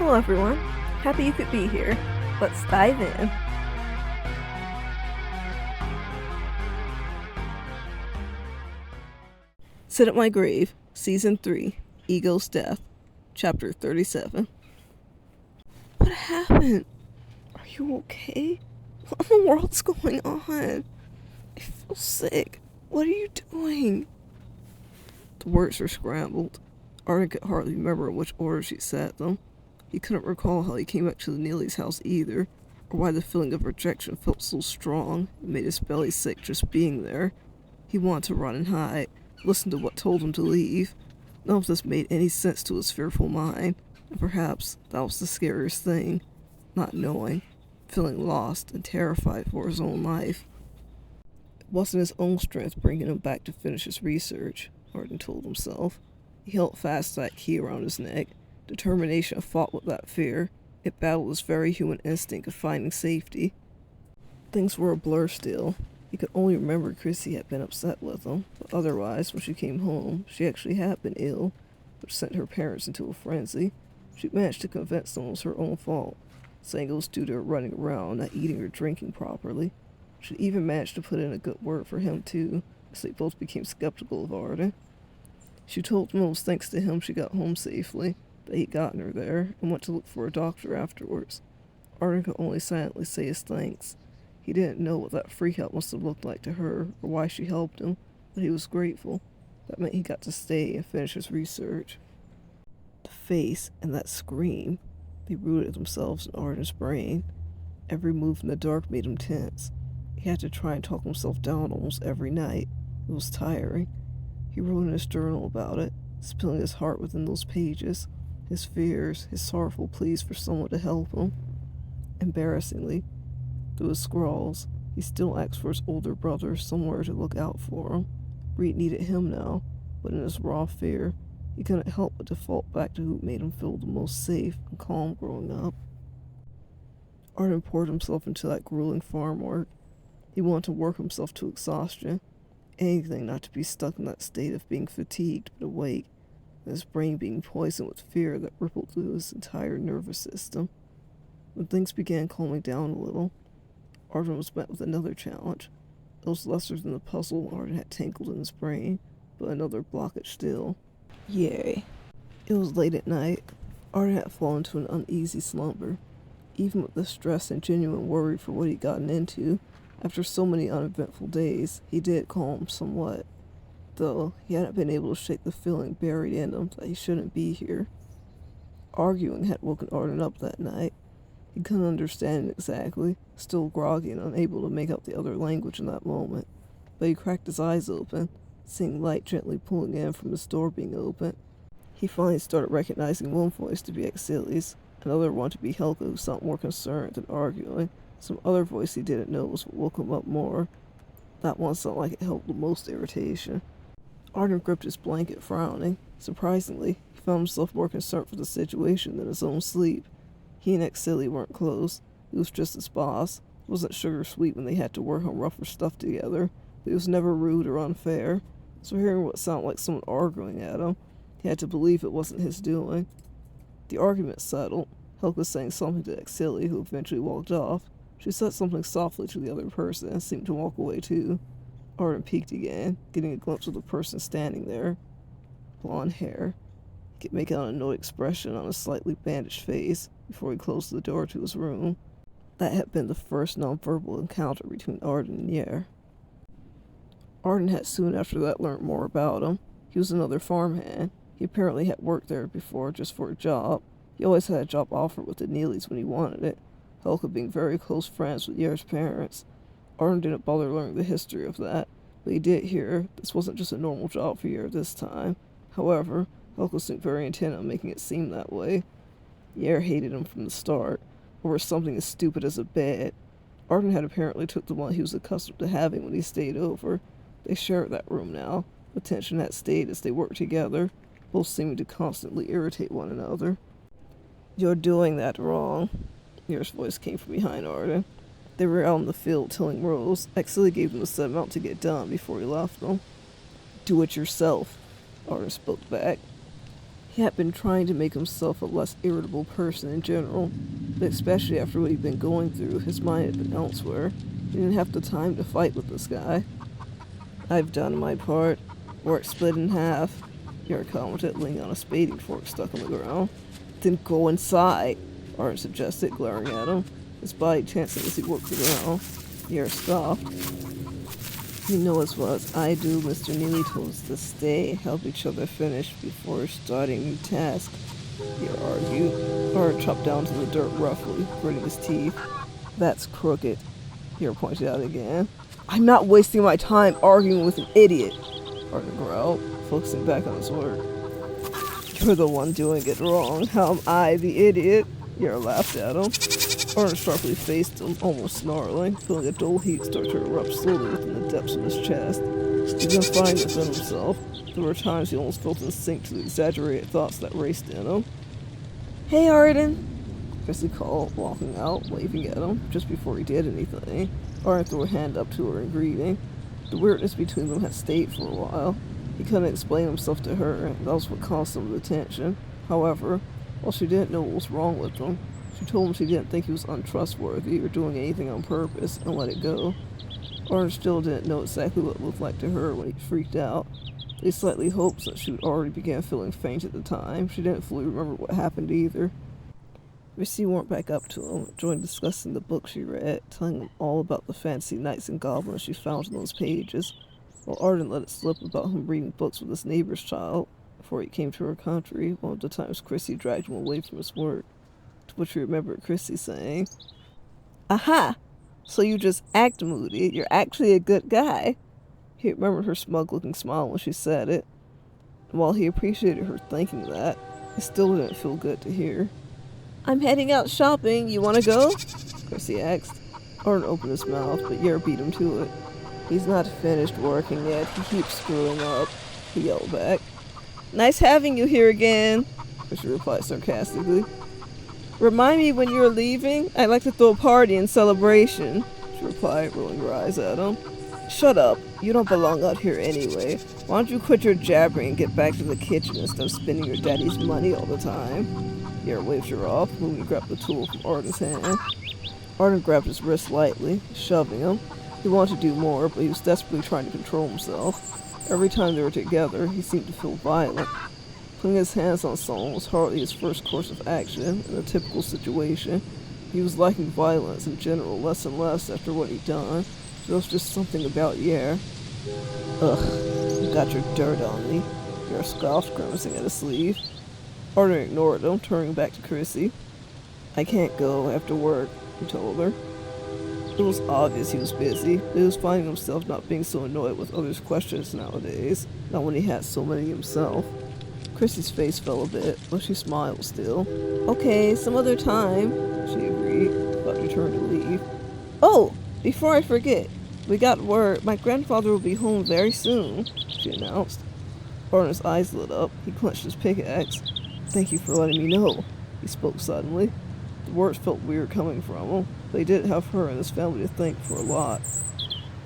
Hello everyone, happy you could be here. Let's dive in. Sit at My Grave, Season 3, Ego's Death, Chapter 37. What happened? Are you okay? What in the world's going on? I feel sick. What are you doing? The words were scrambled. Arden could hardly remember in which order she said them. He couldn't recall how he came back to the Neely's house either, or why the feeling of rejection felt so strong it made his belly sick just being there. He wanted to run and hide, listen to what told him to leave. None of this made any sense to his fearful mind, and perhaps that was the scariest thing, not knowing, feeling lost and terrified for his own life. It wasn't his own strength bringing him back to finish his research, Arden told himself. He held fast to that key around his neck. Determination fought with that fear. It battled his very human instinct of finding safety. Things were a blur still. He could only remember Chrissy had been upset with him, but otherwise, when she came home, she actually had been ill, which sent her parents into a frenzy. She managed to convince them it was her own fault, saying it was due to her running around, not eating or drinking properly. She even managed to put in a good word for him, too, as they both became skeptical of Arden. She told him it was thanks to him she got home safely, that he'd gotten her there, and went to look for a doctor afterwards. Arden could only silently say his thanks. He didn't know what that freakout must have looked like to her, or why she helped him, but he was grateful. That meant he got to stay and finish his research. The face and that scream, they rooted themselves in Arden's brain. Every move in the dark made him tense. He had to try and talk himself down almost every night. It was tiring. He wrote in his journal about it, spilling his heart within those pages, his fears, his sorrowful pleas for someone to help him. Embarrassingly, through his scrawls, he still asked for his older brother somewhere to look out for him. Reed needed him now, but in his raw fear, he couldn't help but default back to who made him feel the most safe and calm growing up. Arden poured himself into that grueling farm work. He wanted to work himself to exhaustion, anything not to be stuck in that state of being fatigued but awake, and his brain being poisoned with fear that rippled through his entire nervous system. When things began calming down a little, Arden was met with another challenge. It was lesser than the puzzle Arden had tangled in his brain, but another blockage still. Yay. It was late at night. Arden had fallen into an uneasy slumber. Even with the stress and genuine worry for what he'd gotten into, after so many uneventful days, he did calm somewhat, though he hadn't been able to shake the feeling buried in him that he shouldn't be here. Arguing had woken Arden up that night. He couldn't understand it exactly, still groggy and unable to make out the other language in that moment, but he cracked his eyes open, seeing light gently pulling in from his door being open. He finally started recognizing one voice to be Exili's, another one to be Helga, who sounded more concerned than arguing. Some other voice he didn't know was what woke him up more. That one sounded like it held the most irritation. Arden gripped his blanket, frowning. Surprisingly, he found himself more concerned for the situation than his own sleep. He and Exili weren't close. He was just his boss. It wasn't sugar sweet when they had to work on rougher stuff together, but he was never rude or unfair. So hearing what sounded like someone arguing at him, he had to believe it wasn't his doing. The argument settled. Helga saying something to Exili, who eventually walked off. She said something softly to the other person and seemed to walk away too. Arden peeked again, getting a glimpse of the person standing there. Blonde hair. He could make out an annoyed expression on his slightly bandaged face before he closed the door to his room. That had been the first nonverbal encounter between Arden and Yer. Arden had soon after that learned more about him. He was another farmhand. He apparently had worked there before just for a job. He always had a job offered with the Neelys when he wanted it, Helga being very close friends with Yer's parents. Arden didn't bother learning the history of that, but he did hear this wasn't just a normal job for Yer this time. However, Helga seemed very intent on making it seem that way. Yer hated him from the start, over something as stupid as a bed. Arden had apparently took the one he was accustomed to having when he stayed over. They shared that room now. The tension had stayed as they worked together, both seeming to constantly irritate one another. "You're doing that wrong." Yer's voice came from behind Arden. They were out in the field tilling rows. Exili gave them a set amount to get done before he left them. "Do it yourself," Arden spoke back. He had been trying to make himself a less irritable person in general, but especially after what he'd been going through, his mind had been elsewhere. He didn't have the time to fight with this guy. I've done my part. Work split in half. Yara commented, laying on a spading fork stuck on the ground. Then go inside, Arden suggested, glaring at him, his body tensing as he worked the ground. Yara scoffed. You know as well as I do, Mr. Neely told us to stay, help each other finish before starting a new task. Yara argued. Arden chopped down to the dirt roughly, gritting his teeth. That's crooked, Yara pointed out again. I'm not wasting my time arguing with an idiot, Arden growled, focusing back on his work. You're the one doing it wrong. How am I the idiot? Yara laughed at him. Arden sharply faced him, almost snarling, feeling a dull heat start to erupt slowly within the depths of his chest. He'd been fine within himself. There were times he almost felt in sync to the exaggerated thoughts that raced in him. Hey, Arden, Chrissy called, walking out, waving at him, just before he did anything. Arden threw a hand up to her in greeting. The weirdness between them had stayed for a while. He couldn't explain himself to her, and that was what caused some of the tension. However, while she didn't know what was wrong with him, she told him she didn't think he was untrustworthy or doing anything on purpose, and let it go. Arden still didn't know exactly what it looked like to her when he freaked out. They slightly hoped that she would already began feeling faint at the time. She didn't fully remember what happened either. Missy went back up to him, joined discussing the book she read, telling him all about the fancy knights and goblins she found in those pages, while Arden let it slip about him reading books with his neighbor's child before he came to her country, one of the times Chrissy dragged him away from his work, to which he remembered Chrissy saying, Aha! So you just act moody. You're actually a good guy. He remembered her smug-looking smile when she said it, and while he appreciated her thinking that, it still didn't feel good to hear. I'm heading out shopping. You want to go? Chrissy asked. Arden opened his mouth, but Yara beat him to it. He's not finished working yet. He keeps screwing up, he yelled back. Nice having you here again, Chrissy replied sarcastically. Remind me when you're leaving. I'd like to throw a party in celebration, she replied, rolling her eyes at him. Shut up. You don't belong out here anyway. Why don't you quit your jabbering and get back to the kitchen instead of spending your daddy's money all the time? Yara waved her off, moving to grab the tool from Arden's hand. Arden grabbed his wrist lightly, shoving him. He wanted to do more, but he was desperately trying to control himself. Every time they were together, he seemed to feel violent. Putting his hands on someone was hardly his first course of action in a typical situation. He was liking violence in general less and less after what he'd done. There was just something about Yara. Ugh, you got your dirt on me, Yara scoffed, grimacing at his sleeve. Arden ignored him, turning back to Chrissy. I can't go after work, he told her. It was obvious he was busy, but he was finding himself not being so annoyed with others' questions nowadays, not when he had so many himself. Chrissy's face fell a bit, but she smiled still. Okay, some other time, she agreed, about to turn to leave. Oh, before I forget, we got word my grandfather will be home very soon, she announced. Arden's eyes lit up. He clenched his pickaxe. Thank you for letting me know, he spoke suddenly. The words felt weird coming from him. They did have her and his family to thank for a lot.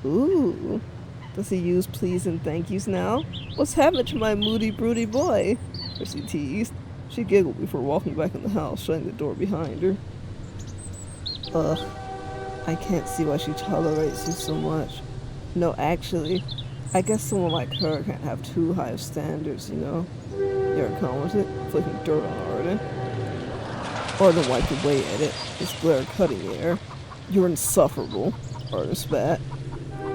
Ooh, does he use please and thank yous now? What's happened to my moody, broody boy? Chrissy teased. She giggled before walking back in the house, shutting the door behind her. Ugh, I can't see why she tolerates you so much. No, actually, I guess someone like her can't have too high of standards, you know? Yara commented, flicking dirt on Arden. Arden wiped away at it, his glare cutting the air. You're insufferable, Arden spat.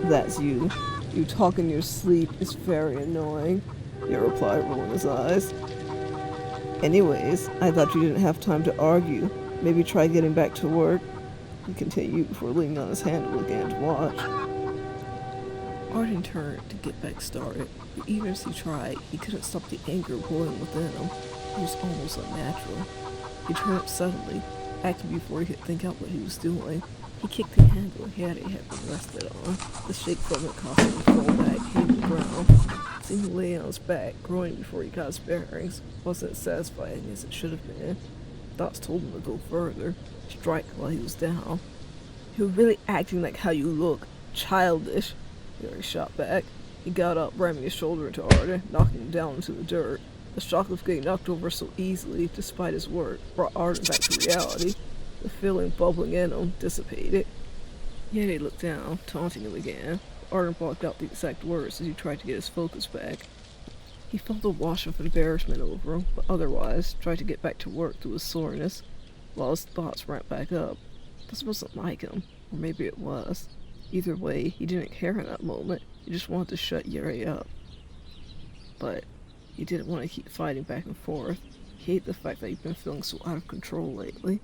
That's you. You talk in your sleep is very annoying, Yara replied, rolling his eyes. Anyways, I thought you didn't have time to argue. Maybe try getting back to work, he continued before leaning on his handle again to watch. Arden turned to get back started, but even as he tried, he couldn't stop the anger boiling within him. It was almost unnatural. He turned up suddenly, acting before he could think out what he was doing. He kicked the handle he had been rested on. The shake from it caused him to fall back, hitting the ground. Seeing him lay on his back, groaning before he got his bearings, wasn't as satisfying as it should have been. Thoughts told him to go further, strike while he was down. You're really acting like how you look. Childish, Yara shot back. He got up, ramming his shoulder into Arden, knocking him down into the dirt. The shock of getting knocked over so easily, despite his work, brought Arden back to reality. The feeling bubbling in him dissipated. Yet he looked down, taunting him again. Arden blocked out the exact words as he tried to get his focus back. He felt a wash of embarrassment over him, but otherwise tried to get back to work through his soreness, while his thoughts ramped back up. This wasn't like him, or maybe it was. Either way, he didn't care in that moment. He just wanted to shut Yuri up. But he didn't want to keep fighting back and forth. He hated the fact that he'd been feeling so out of control lately.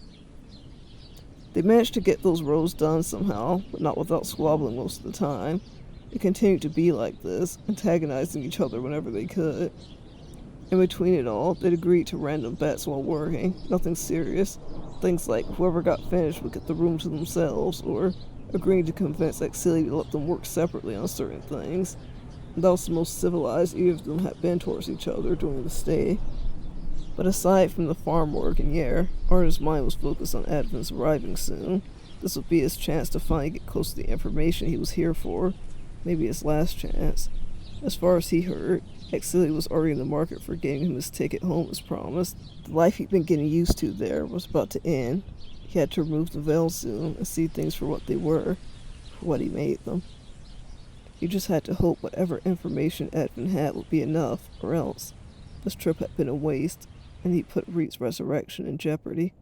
They managed to get those rows done somehow, but not without squabbling most of the time. They continued to be like this, antagonizing each other whenever they could. In between it all, they'd agreed to random bets while working, nothing serious. Things like whoever got finished would get the room to themselves, or agreeing to convince Exili to let them work separately on certain things. And that was the most civilized either of them had been towards each other during the stay. But aside from the farm work and Yer, Arden's mind was focused on Advent's arriving soon. This would be his chance to finally get close to the information he was here for. Maybe his last chance. As far as he heard, Exili was already in the market for getting him his ticket home as promised. The life he'd been getting used to there was about to end. He had to remove the veil soon and see things for what they were, for what he made them. He just had to hope whatever information Advent had would be enough, or else this trip had been a waste, and he'd put Reed's resurrection in jeopardy.